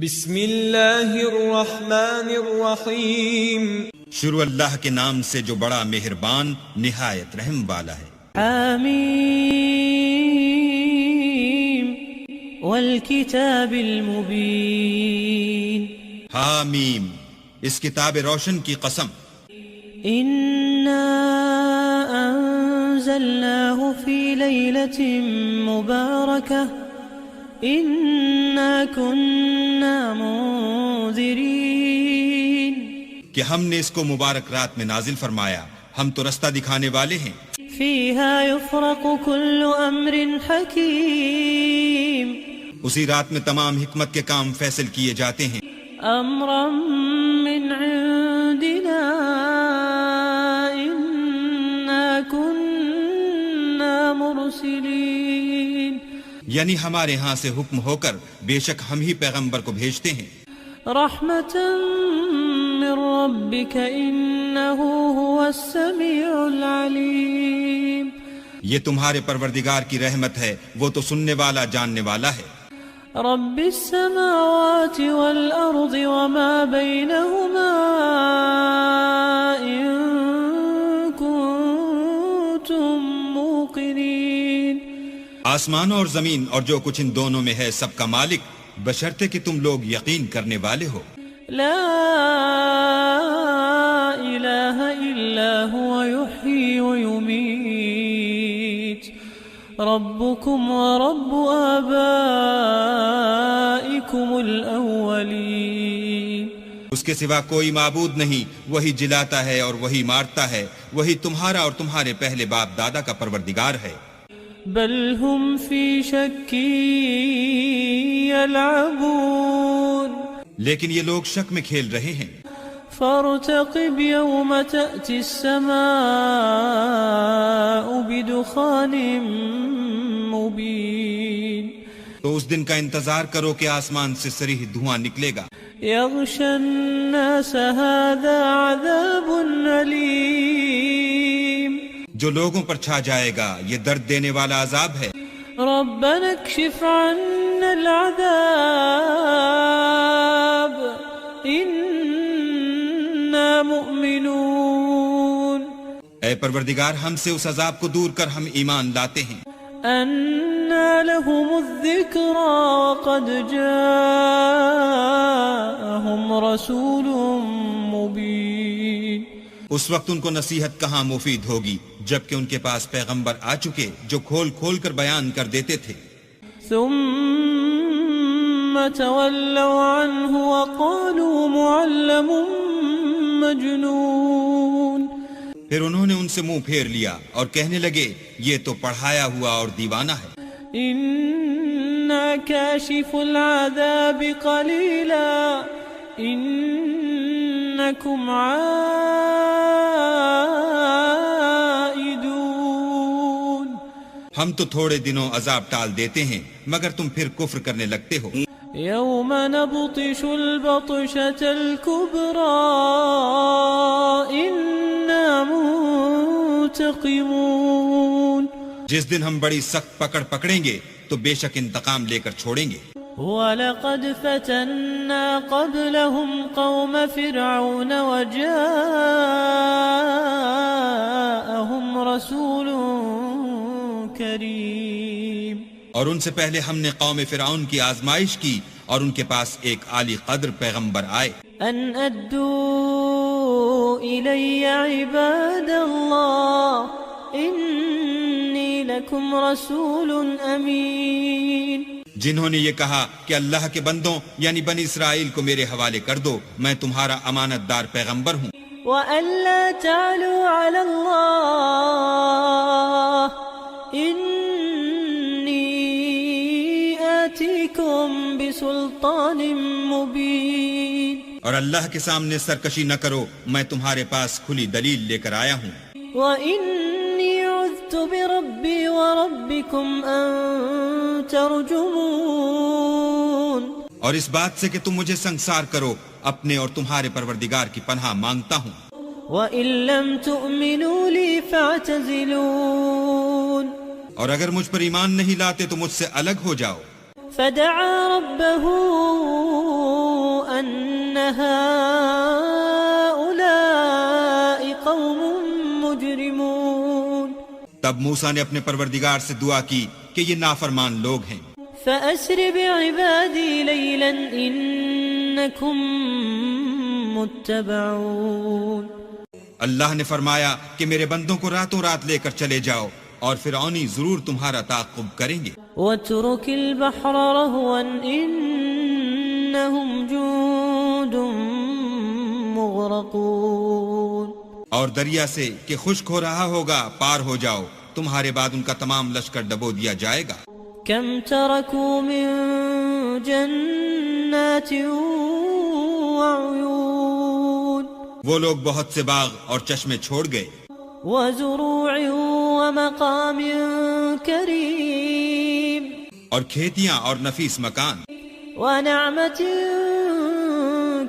بسم اللہ الرحمن الرحیم، شروع اللہ کے نام سے جو بڑا مہربان نہایت رحم والا ہے۔ حامیم والکتاب المبین، حامیم، اس کتاب روشن کی قسم۔ انا انزلناہ فی لیلۃ مبارکہ انا کننا منذرین، کہ ہم نے اس کو مبارک رات میں نازل فرمایا، ہم تو رستہ دکھانے والے ہیں۔ فیہا یفرق کل امر حکیم، اسی رات میں تمام حکمت کے کام فیصل کیے جاتے ہیں۔ امرا من عندنا انا کننا مرسلین، یعنی ہمارے ہاں سے حکم ہو کر بے شک ہم ہی پیغمبر کو بھیجتے ہیں۔ رحمتا من ربک انہ هو السمیع العلیم، یہ تمہارے پروردگار کی رحمت ہے، وہ تو سننے والا جاننے والا ہے۔ رب السماوات والارض وما بینہما ان کنتم موقنین، آسمانوں اور زمین اور جو کچھ ان دونوں میں ہے سب کا مالک، بشرطے کہ تم لوگ یقین کرنے والے ہو۔ لا الہ الا هو یحیی ویمیت، ربکم ورب آبائکم الاولین، اس کے سوا کوئی معبود نہیں، وہی جلاتا ہے اور وہی مارتا ہے، وہی تمہارا اور تمہارے پہلے باپ دادا کا پروردگار ہے۔ بل ہم فی شک یلعبون، لیکن یہ لوگ شک میں کھیل رہے ہیں۔ فارتقب یوم تأتی السماء بدخان مبین، تو اس دن کا انتظار کرو کہ آسمان سے صریح دھواں نکلے گا۔ یغشی الناس هذا عذاب علیم، جو لوگوں پر چھا جائے گا یہ درد دینے والا عذاب ہے۔ ربنا اکشف عنا العذاب انا مؤمنون، اے پروردگار ہم سے اس عذاب کو دور کر، ہم ایمان لاتے ہیں۔ انا لهم الذکری وقد جاءهم رسول مبین، اس وقت ان کو نصیحت کہاں مفید ہوگی جبکہ ان کے پاس پیغمبر آ چکے جو کھول کھول کر بیان کر دیتے تھے۔ ثم تولوا عنه وقالوا معلم مجنون، پھر انہوں نے ان سے منہ پھیر لیا اور کہنے لگے یہ تو پڑھایا ہوا اور دیوانہ ہے۔ انا کاشف العذاب قلیلا انکم عائدون، ہم تو تھوڑے دنوں عذاب ٹال دیتے ہیں مگر تم پھر کفر کرنے لگتے ہو۔ یوم نبطش البطشة الكبرى انا منتقمون، جس دن ہم بڑی سخت پکڑ پکڑیں گے تو بے شک انتقام لے کر چھوڑیں گے۔ وَلَقَدْ فَتَنَّا قَبْلَهُمْ قَوْمَ فِرْعَوْنَ وَجَاءَهُمْ رَسُولٌ كَرِيمٌ، اور ان سے پہلے ہم نے قوم فرعون کی آزمائش کی اور ان کے پاس ایک عالی قدر پیغمبر آئے۔ أَنْ أَدُّوا إِلَيَّ عِبَادَ اللَّهِ إِنِّي لَكُمْ رَسُولٌ أَمِينٌ، جنہوں نے یہ کہا کہ اللہ کے بندوں یعنی بنی اسرائیل کو میرے حوالے کر دو، میں تمہارا امانت دار پیغمبر ہوں۔ وَأَلَّا تَعْلُوا عَلَى اللَّهِ إِنِّي آتِيكُمْ بِسُلْطَانٍ مُبِينٍ، اور اللہ کے سامنے سرکشی نہ کرو، میں تمہارے پاس کھلی دلیل لے کر آیا ہوں۔ وَإِنِّي عُذْتُ بِرَبِّي وَرَبِّكُمْ أَن تَرْجُمُونِ، اور اس بات سے کہ تم مجھے سنگسار کرو، اپنے اور تمہارے پروردگار کی پناہ مانگتا ہوں۔ وَإِن لَّمْ تُؤْمِنُوا لِي فَاعْتَزِلُونِ، اور اگر مجھ پر ایمان نہیں لاتے تو مجھ سے الگ ہو جاؤ۔ فدعا ربه هؤلاء قوم مجرمون تب موسیٰ نے اپنے پروردگار سے دعا کی کہ یہ نافرمان لوگ ہیں، فأسر بعبادي ليلا إنكم متبعون. اللہ نے فرمایا کہ میرے بندوں کو راتوں رات لے کر چلے جاؤ اور فرعونی ضرور تمہارا تعاقب کریں گے. واترك البحر رهوا إنهم جند مغرقون. اور دریا سے کہ خشک ہو رہا ہوگا پار ہو جاؤ، تمہارے بعد ان کا تمام لشکر ڈبو دیا جائے گا. كم تركوا من جنات وعيون. وہ لوگ بہت سے باغ اور چشمے چھوڑ گئے، وزروع ومقام كريم. اور کھیتیاں اور نفیس مکان، ونعمة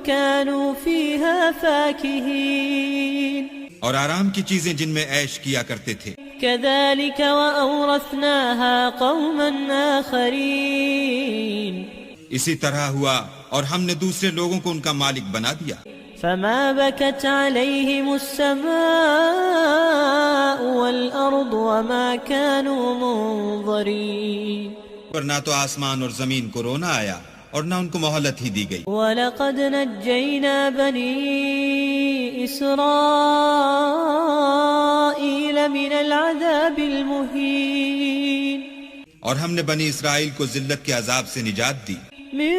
كانوا فيها فاكهين. اور آرام کی چیزیں جن میں عیش کیا کرتے تھے. كذلك وأورثناها قوما آخرين. اسی طرح ہوا اور ہم نے دوسرے لوگوں کو ان کا مالک بنا دیا. فما بكت عليهم السماء والأرض وما كانوا منظرين. پر نہ تو آسمان اور زمین کو رونا آیا اور نہ ان کو مہلت ہی دی گئی. وَلَقَدْ نَجَّيْنَا بَنِي إِسْرَائِيلَ مِنَ الْعَذَابِ الْمُهِينِ. اور ہم نے بنی اسرائیل کو ذلت کے عذاب سے نجات دی. من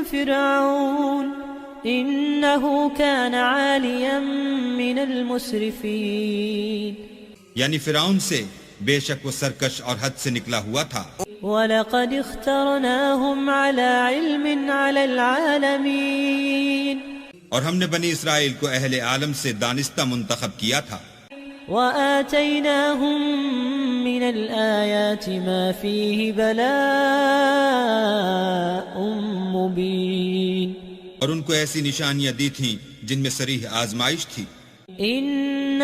فرعون إِنَّهُ كَانَ عَالِيًا مِنَ الْمُسْرِفِينَ. یعنی فرعون سے، بے شک وہ سرکش اور حد سے نکلا ہوا تھا. وَلَقَدِ اخْتَرْنَاهُمْ عَلَى عِلْمٍ عَلَى الْعَالَمِينَ. اور ہم نے بنی اسرائیل کو اہل عالم سے دانستہ منتخب کیا تھا. وَآتَيْنَاهُمْ مِنَ الْآيَاتِ مَا فِيهِ بَلَاءٌ مُبِينٌ. اور ان کو ایسی نشانیاں دی تھیں جن میں صریح آزمائش تھی. إِنَّ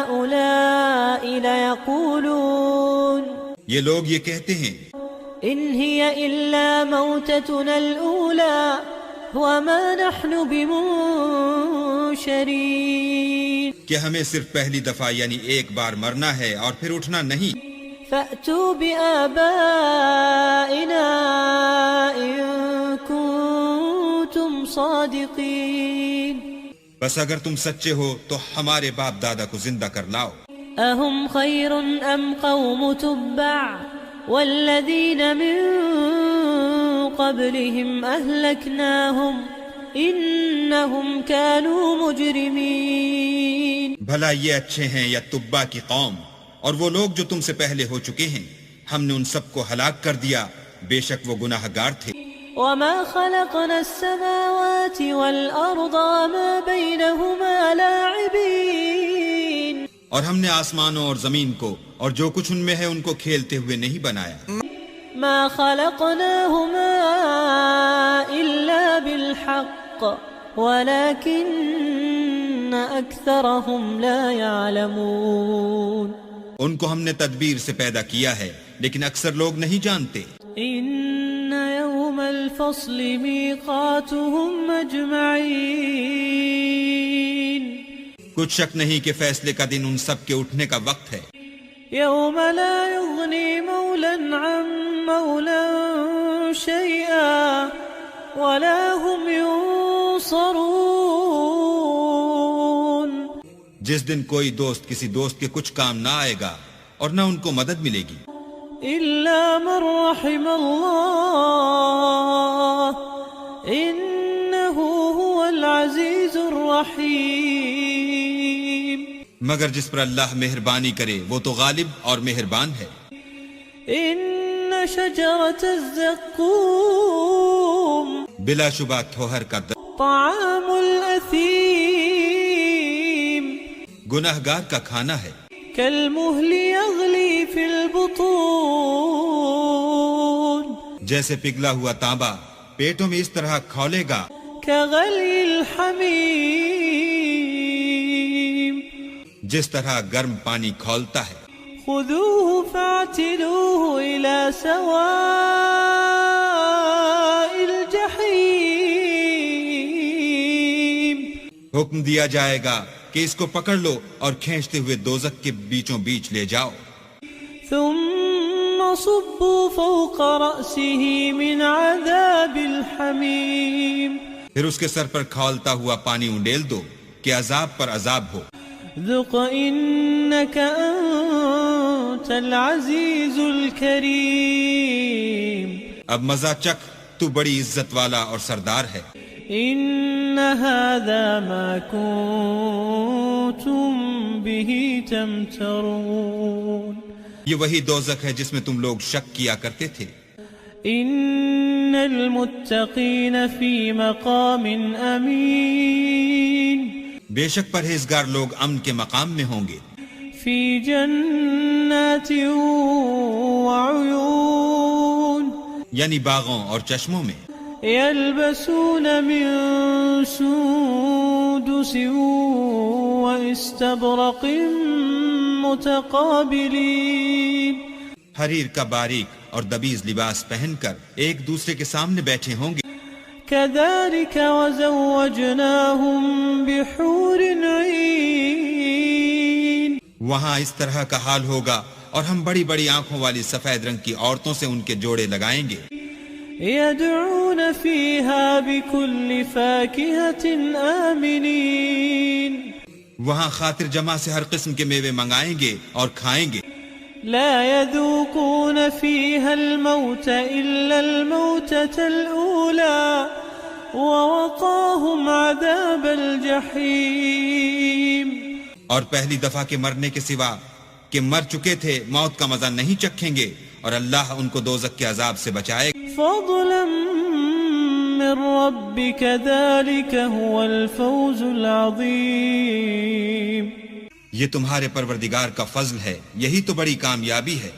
هَؤُلَاءِ لَيَقُولُونَ. یہ لوگ یہ کہتے ہیں إِنْ هِيَ إِلَّا مَوْتَتُنَا الْأُولَى وَمَا نَحْنُ بِمُنشَرِينَ. کہ ہمیں صرف پہلی دفعہ یعنی ایک بار مرنا ہے اور پھر اٹھنا نہیں. فَأْتُوا بِآبَائِنَا إِن كُنتُمْ صَادِقِينَ. بس اگر تم سچے ہو تو ہمارے باپ دادا کو زندہ کر لاؤ. أَهُمْ خَيْرٌ أَمْ قَوْمُ تُبَّعٍ وَالَّذِينَ مِن قَبْلِهِمْ أَهْلَكْنَاهُمْ إِنَّهُمْ كَانُوا مُجْرِمِينَ. بھلا یہ اچھے ہیں یا تبا کی قوم، اور وہ لوگ جو تم سے پہلے ہو چکے ہیں، ہم نے ان سب کو ہلاک کر دیا، بے شک وہ گناہ گار تھے. وَمَا خَلَقْنَا السَّمَاوَاتِ وَالْأَرْضَ وَمَا بَيْنَهُمَا لَاعِبِينَ. اور ہم نے آسمانوں اور زمین کو اور جو کچھ ان میں ہے ان کو کھیلتے ہوئے نہیں بنایا. مَا خَلَقْنَاهُمَا إِلَّا بِالْحَقِّ وَلَكِنَّ أَكْثَرَهُمْ لَا يَعْلَمُونَ. ان کو ہم نے تدبیر سے پیدا کیا ہے لیکن اکثر لوگ نہیں جانتے. إِنَّ يَوْمَ الْفَصْلِ مِيقَاتُهُمْ أَجْمَعِينَ. کچھ شک نہیں کہ فیصلے کا دن ان سب کے اٹھنے کا وقت ہے. يَوْمَ لَا يُغْنِي مَوْلًى عَن مَوْلًى شَيْئًا وَلَا هُمْ يُنصَرُونَ. جس دن کوئی دوست کسی دوست کے کچھ کام نہ آئے گا اور نہ ان کو مدد ملے گی. إِلَّا مَن رَّحِمَ اللَّهُ إِنَّهُ هُوَ الْعَزِيزُ الرَّحِيمُ. مگر جس پر اللہ مہربانی کرے وہ تو غالب اور مہربان ہے. إِنَّ شَجَرَةَ الزَّقُّومِ بلا شبہ تھوہر کا درخت طَعَامُ الْأَثِيمِ. گناہ گار کا کھانا ہے. كالمهل يغلي في البطون. جیسے پگھلا ہوا تانبا پیٹوں میں اس طرح کھولے گا. كغلي الحميم. جس طرح گرم پانی کھولتا ہے. خذوه فاعتلوه إلى سواء الجحيم. حکم دیا جائے گا کہ اس کو پکڑ لو اور کھینچتے ہوئے دوزخ کے بیچوں بیچ لے جاؤ. ثم صبوا فوق رأسه من عذاب الحميم پھر اس کے سر پر کھولتا ہوا پانی انڈیل دو کہ عذاب پر عذاب ہو. ذق إنك أنت العزيز الكريم اب مزہ چکھ، تو بڑی عزت والا اور سردار ہے. إن هذا ما كنتم به تمترون یہ وہی دوزخ ہے جس میں تم لوگ شک کیا کرتے تھے. إن المتقين في مقام أمين بے شک پرہیزگار لوگ امن کے مقام میں ہوں گے. في جنات وعيون یعنی باغوں اور چشموں میں. يلبسون من سندس واستبرق متقابلين حریر کا باریک اور دبیز لباس پہن کر ایک دوسرے کے سامنے بیٹھے ہوں گے. كذلك وزوجناهم بحور عين وہاں اس طرح کا حال ہوگا اور ہم بڑی بڑی آنکھوں والی سفید رنگ کی عورتوں سے ان کے جوڑے لگائیں گے. يدعون فيها بكل فاكهة آمنين وہاں خاطر جمع سے ہر قسم کے میوے منگائیں گے اور کھائیں گے. لا يذوقون فيها الموت إلا الموتة الأولى ووقاهم عذاب الجحيم اور پہلی دفعہ کے مرنے کے سوا کہ مر چکے تھے موت کا مزہ نہیں چکھیں گے اور اللہ ان کو دوزخ کے عذاب سے بچائے گا. فضلا من ربك ذلك هو الفوز العظيم یہ تمہارے پروردگار کا فضل ہے، یہی تو بڑی کامیابی ہے.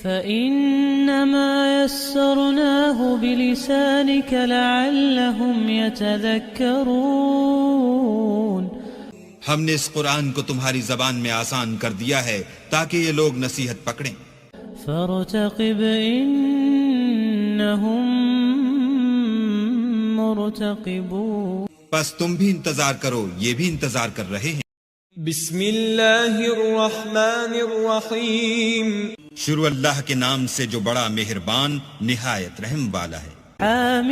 فإنما يسرناه بلسانك لعلهم يتذكرون ہم نے اس قرآن کو تمہاری زبان میں آسان کر دیا ہے تاکہ یہ لوگ نصیحت پکڑیں. فارتقب إنهم مرتقبون پس تم بھی انتظار کرو، یہ بھی انتظار کر رہے ہیں. بسم اللہ الرحمن الرحیم شروع اللہ کے نام سے جو بڑا مہربان نہایت رحم والا ہے. حمیم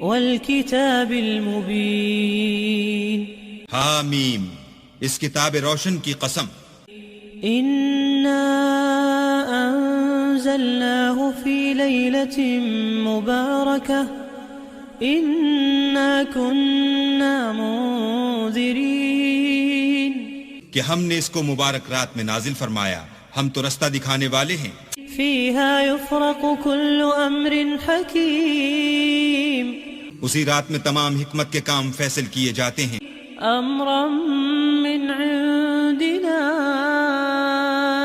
والکتاب المبین حامیم اس کتاب روشن کی قسم. انا انزلناه في ليلة مباركة انا كنا منذرين کہ ہم نے اس کو مبارک رات میں نازل فرمایا، ہم تو رستہ دکھانے والے ہیں. فيها يفرق كل امر حكيم اسی رات میں تمام حکمت کے کام فیصل کیے جاتے ہیں. امرا من عندنا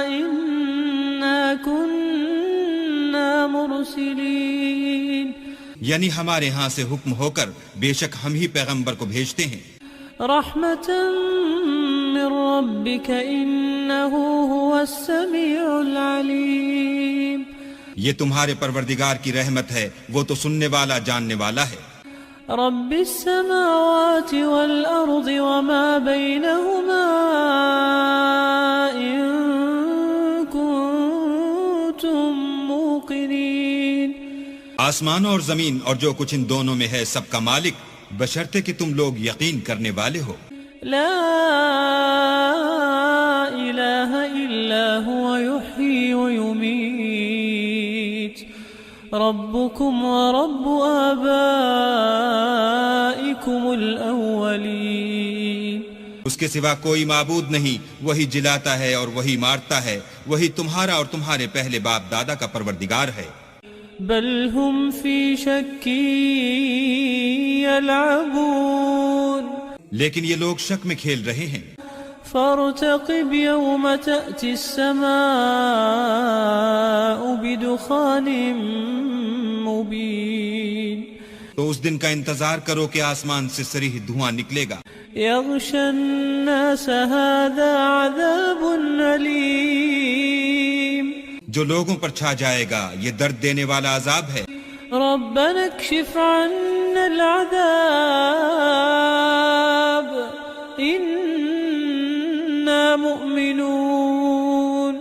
انا كنا مرسلين یعنی ہمارے ہاں سے حکم ہو کر بے شک ہم ہی پیغمبر کو بھیجتے ہیں. رحمة من ربك إنه هو السميع العليم یہ تمہارے پروردگار کی رحمت ہے، وہ تو سننے والا جاننے والا ہے. رب السماوات والأرض وما بينهما إن كنتم موقنين آسمانوں اور زمین اور جو کچھ ان دونوں میں ہے سب کا مالک، بشرطے کہ تم لوگ یقین کرنے والے ہو. لا إله إلا هو يحيي ويميت ربكم ورب آبائكم الأولين اس کے سوا کوئی معبود نہیں، وہی جلاتا ہے اور وہی مارتا ہے، وہی تمہارا اور تمہارے پہلے باپ دادا کا پروردگار ہے. بل هم في شك يلعبون لیکن یہ لوگ شک میں کھیل رہے ہیں. فارتقب يوم تأتي السماء بدخان مبين تو اس دن کا انتظار کرو کہ آسمان سے صریح دھواں نکلے گا. يغشى الناس هذا عذاب أليم جو لوگوں پر چھا جائے گا، یہ درد دینے والا عذاب ہے. ربنا اكشف عنا العذاب إنا مؤمنون.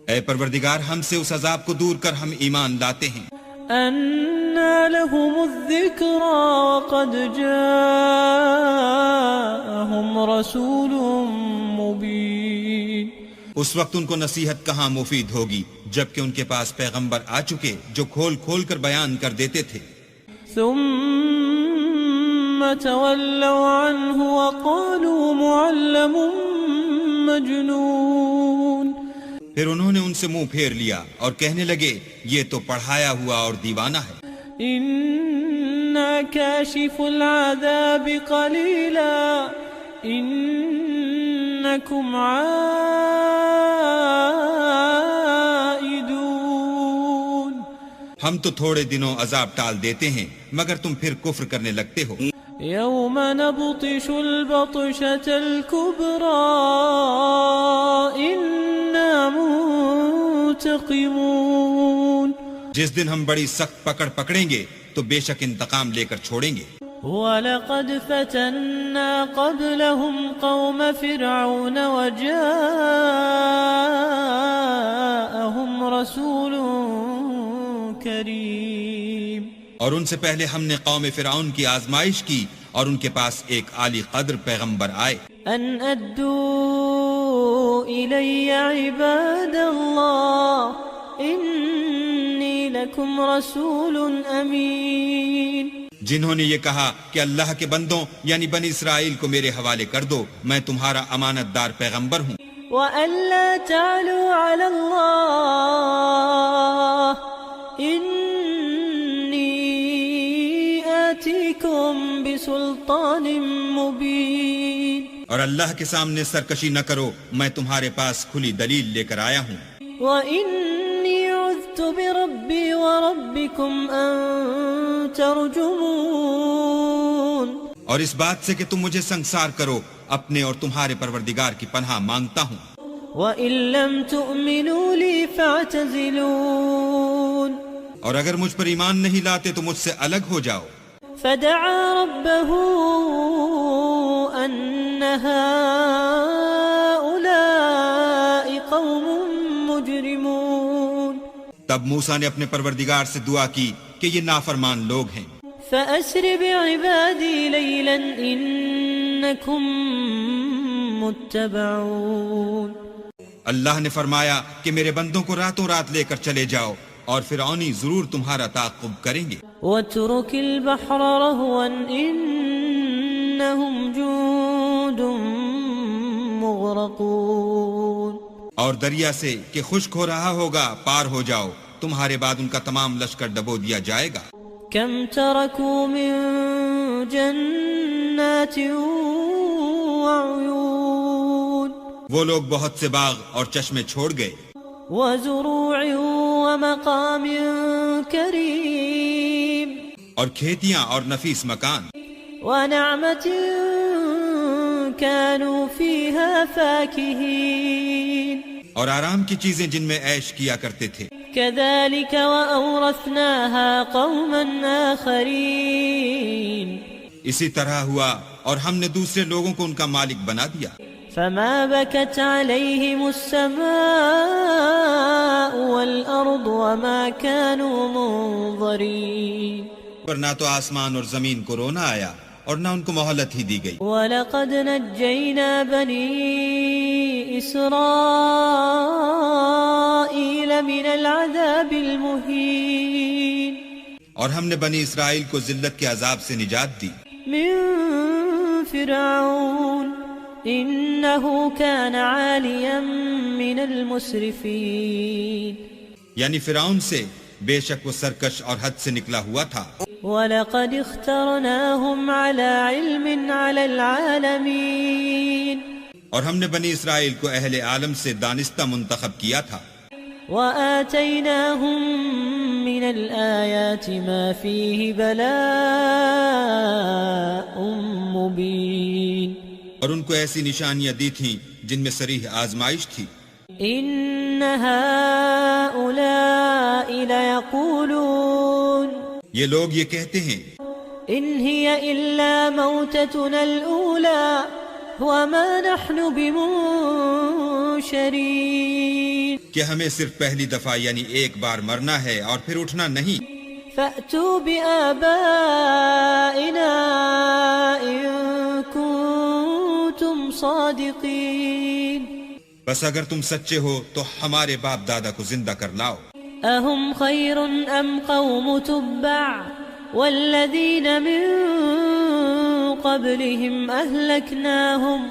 اے پروردگار ہم سے اس عذاب کو دور کر، ہم ایمان لاتے ہیں. أنى لهم الذكرى وقد جاءهم رسول مبين. اس وقت ان کو نصیحت کہاں مفید ہوگی جبکہ ان کے پاس پیغمبر آ چکے جو کھول کھول کر بیان کر دیتے تھے. ثم تولوا عنه وقالوا معلم مجنون. پھر انہوں نے ان سے منہ پھیر لیا اور کہنے لگے یہ تو پڑھایا ہوا اور دیوانہ ہے. إنا كاشف العذاب قليلا إنكم عائدون. ہم تو تھوڑے دنوں عذاب ٹال دیتے ہیں مگر تم پھر کفر کرنے لگتے ہو. يوم نبطش البطشة الكبرى إنا منتقمون. جس دن ہم بڑی سخت پکڑ پکڑیں گے تو بے شک انتقام لے کر چھوڑیں گے. وَلَقَدْ فَتَنَّا قَبْلَهُمْ قَوْمَ فِرْعَوْنَ وَجَاءَهُمْ رَسُولٌ كَرِيمٌ. اور ان سے پہلے ہم نے قوم فرعون کی آزمائش کی اور ان کے پاس ایک عالی قدر پیغمبر آئے. أَنْ أَدُّوا إِلَيَّ عِبَادَ اللَّهِ إِنِّي لَكُمْ رَسُولٌ أَمِينٌ. جنہوں نے یہ کہا کہ اللہ کے بندوں یعنی بنی اسرائیل کو میرے حوالے کر دو، میں تمہارا امانت دار پیغمبر ہوں. وَأَلَّا تَعْلُوا عَلَى اللَّهِ إِنِّي آتِيكُمْ بِسُلْطَانٍ مُبِينٍ. اور اللہ کے سامنے سرکشی نہ کرو، میں تمہارے پاس کھلی دلیل لے کر آیا ہوں. وَإِنِّي عُذْتُ بِرَبِّي وَرَبِّكُمْ أَن تَرْجُمُونَ. اور اس بات سے کہ تم مجھے سنسار کرو، اپنے اور تمہارے پروردگار کی پناہ مانگتا ہوں. وَإِن لَّمْ تُؤْمِنُوا لِي فَاعْتَزِلُونِ. اور اگر مجھ پر ایمان نہیں لاتے تو مجھ سے الگ ہو جاؤ. فَدَعَا رَبَّهُ أَنَّ هَٰؤُلَاءِ قَوْمٌ مُجْرِمُونَ. تب موسیٰ نے اپنے پروردگار سے دعا کی کہ یہ نافرمان لوگ ہیں. فَأَسْرِ بِعِبَادِي لَيْلًا إِنَّكُمْ مُتَّبَعُونَ. اللہ نے فرمایا کہ میرے بندوں کو راتوں رات لے کر چلے جاؤ اور فرعونی ضرور تمہارا تعاقب کریں گے. وَاتْرُكِ الْبَحْرَ رَهْوًا إِنَّهُمْ جُندٌ مُغْرَقُونَ. اور دریا سے کہ خشک ہو رہا ہوگا پار ہو جاؤ، تمہارے بعد ان کا تمام لشکر ڈبو دیا جائے گا. كَمْ تَرَكُوا مِن جَنَّاتٍ وَعُيُونٍ. وہ لوگ بہت سے باغ اور چشمے چھوڑ گئے. وَزُرُوعٍ وَمَقَامٍ كَرِيمٍ. اور کھیتیاں اور نفیس مکان. وَنَعْمَةٍ كَانُوا فِيهَا فَاكِهِينَ. اور آرام کی چیزیں جن میں عیش کیا کرتے تھے. كَذَلِكَ وَأَوْرَثْنَاهَا قَوْمًا آخَرِينَ. اسی طرح ہوا اور ہم نے دوسرے لوگوں کو ان کا مالک بنا دیا. فَمَا بَكَتْ عَلَيْهِمُ السَّمَاءُ وَالْأَرْضُ وَمَا كَانُوا مُنظَرِينَ. پر نہ تو آسمان اور زمین کو رونا آیا اور نہ ان کو مہلت ہی دی گئی. وَلَقَدْ نَجَّيْنَا بَنِي إِسْرَائِيلَ مِنَ الْعَذَابِ الْمُهِينِ. اور ہم نے بنی اسرائیل کو ذلت کے عذاب سے نجات دی. مِن فِرْعَوْنَ إِنَّهُ كَانَ عَالِيًا مِنَ الْمُسْرِفِينَ. یعنی فرعون سے، بے شک وہ سرکش اور حد سے نکلا ہوا تھا. وَلَقَدِ اخْتَرْنَاهُمْ عَلَى عِلْمٍ عَلَى الْعَالَمِينَ. اور ہم نے بنی اسرائیل کو اہل عالم سے دانستہ منتخب کیا تھا. وَآتَيْنَاهُمْ مِنَ الْآيَاتِ مَا فِيهِ بَلَاءٌ مُبِينٌ. اور ان کو ایسی نشانیاں دی تھیں جن میں صریح آزمائش تھی. إِنَّ هَٰؤُلَاءِ لَيَقُولُونَ. یہ لوگ یہ کہتے ہیں إن هي إلا موتتنا الأولى وما نحن بمنشرين کہ ہمیں صرف پہلی دفعہ یعنی ایک بار مرنا ہے اور پھر اٹھنا نہیں. فأتوا بآبائنا إن كنتم صادقين بس اگر تم سچے ہو تو ہمارے باپ دادا کو زندہ کر لاؤ. أهم خير أم قوم تبع والذين من قبلهم أهلكناهم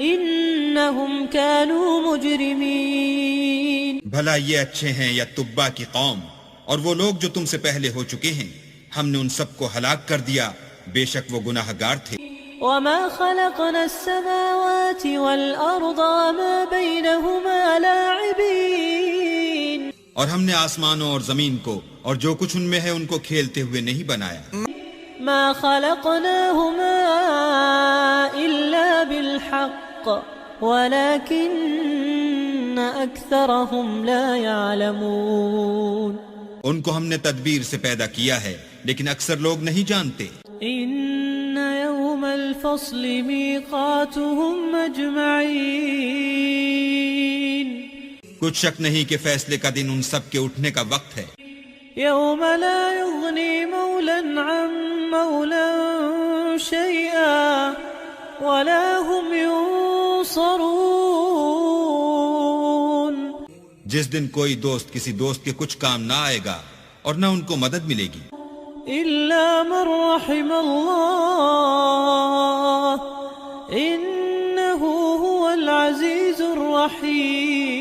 إنهم كانوا مجرمين. بھلا یہ اچھے ہیں یا تبا کی قوم اور وہ لوگ جو تم سے پہلے ہو چکے ہیں؟ ہم نے ان سب کو ہلاک کر دیا، بے شک وہ گناہ گار تھے. وما خلقنا السماوات والأرض وما بينهما لاعبين. اور ہم نے آسمانوں اور زمین کو اور جو کچھ ان میں ہے ان کو کھیلتے ہوئے نہیں بنایا. ما خلقناهما إلا بالحق ولكن أكثرهم لا يعلمون. ان کو ہم نے تدبیر سے پیدا کیا ہے لیکن اکثر لوگ نہیں جانتے. إن يوم الفصل ميقاتهم أجمعين. کچھ شک نہیں کہ فیصلے کا دن ان سب کے اٹھنے کا وقت ہے. يوم لا يغني مولا عن مولا شيئا ولا هم ينصرون. جس دن کوئی دوست کسی دوست کے کچھ کام نہ آئے گا اور نہ ان کو مدد ملے گی. إلا من رحم الله إنه هو العزيز الرحيم.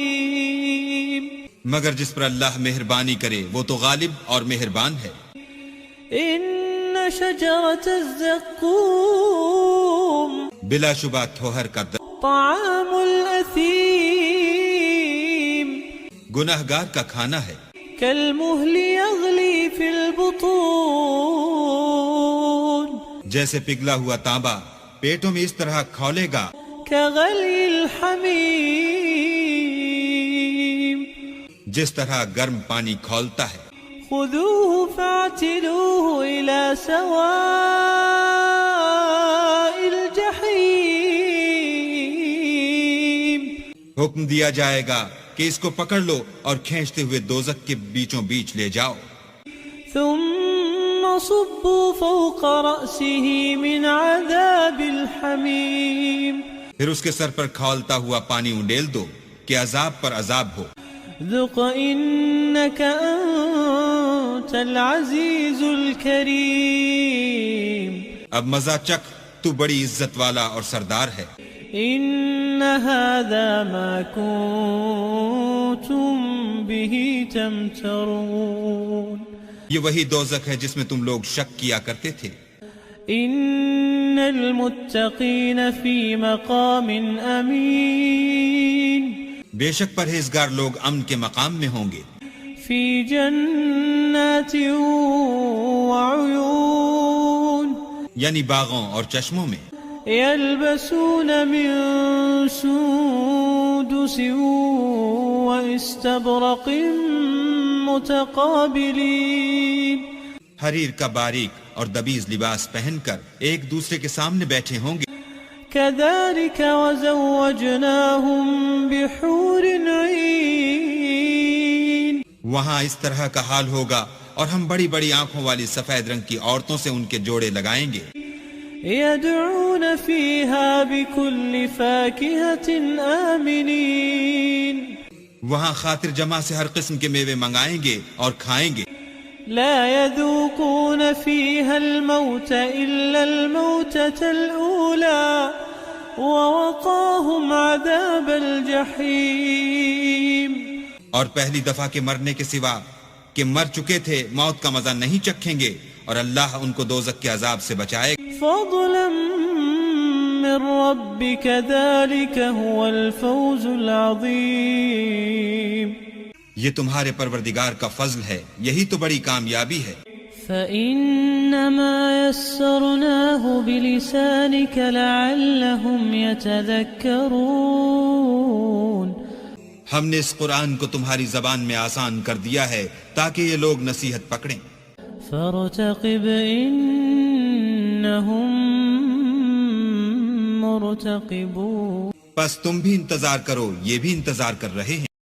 مگر جس پر اللہ مہربانی کرے وہ تو غالب اور مہربان ہے. إن شجرة الزقوم بلا شبہ تھوہر کا طعام الأثيم. گناہ گار کا کھانا ہے. كالمهل يغلي في البطون. جیسے پگھلا ہوا تانبا پیٹوں میں اس طرح کھولے گا. كغلي الحميم. جس طرح گرم پانی کھولتا ہے. خذوه فاعتلوه إلى سواء الجحيم. حکم دیا جائے گا کہ اس کو پکڑ لو اور کھینچتے ہوئے دوزخ کے بیچوں بیچ لے جاؤ. ثم صبوا فوق رأسه من عذاب الحميم. پھر اس کے سر پر کھولتا ہوا پانی انڈیل دو کہ عذاب پر عذاب ہو. ذق إنك أنت العزيز الكريم. اب مزہ چکھ، تو بڑی عزت والا اور سردار ہے. إن هذا ما كنتم به تمترون. یہ وہی دوزخ ہے جس میں تم لوگ شک کیا کرتے تھے. إن المتقين في مقام أمين. بے شک پرہیزگار لوگ امن کے مقام میں ہوں گے. في جنات وعيون. یعنی باغوں اور چشموں میں. يلبسون من سندس واستبرق متقابلين. حریر کا باریک اور دبیز لباس پہن کر ایک دوسرے کے سامنے بیٹھے ہوں گے. كذلك وزوجناهم بحور عين. وہاں اس طرح کا حال ہوگا اور ہم بڑی بڑی آنکھوں والی سفید رنگ کی عورتوں سے ان کے جوڑے لگائیں گے. يدعون فيها بكل فاكهة آمنين. وہاں خاطر جمع سے ہر قسم کے میوے منگائیں گے اور کھائیں گے. لا يذوقون فيها الموت إلا الموتة الأولى ووقاهم عذاب الجحيم. اور پہلی دفعہ کے مرنے کے سوا کہ مر چکے تھے موت کا مزہ نہیں چکھیں گے اور اللہ ان کو دوزخ کے عذاب سے بچائے گا. فضلا من ربك ذلك هو الفوز العظيم. یہ تمہارے پروردگار کا فضل ہے، یہی تو بڑی کامیابی ہے. فإنما يسرناه بلسانك لعلهم يتذكرون. ہم نے اس قرآن کو تمہاری زبان میں آسان کر دیا ہے تاکہ یہ لوگ نصیحت پکڑیں. فارتقب إنهم إنهم مرتقبون. بس تم بھی انتظار کرو، یہ بھی انتظار کر رہے ہیں.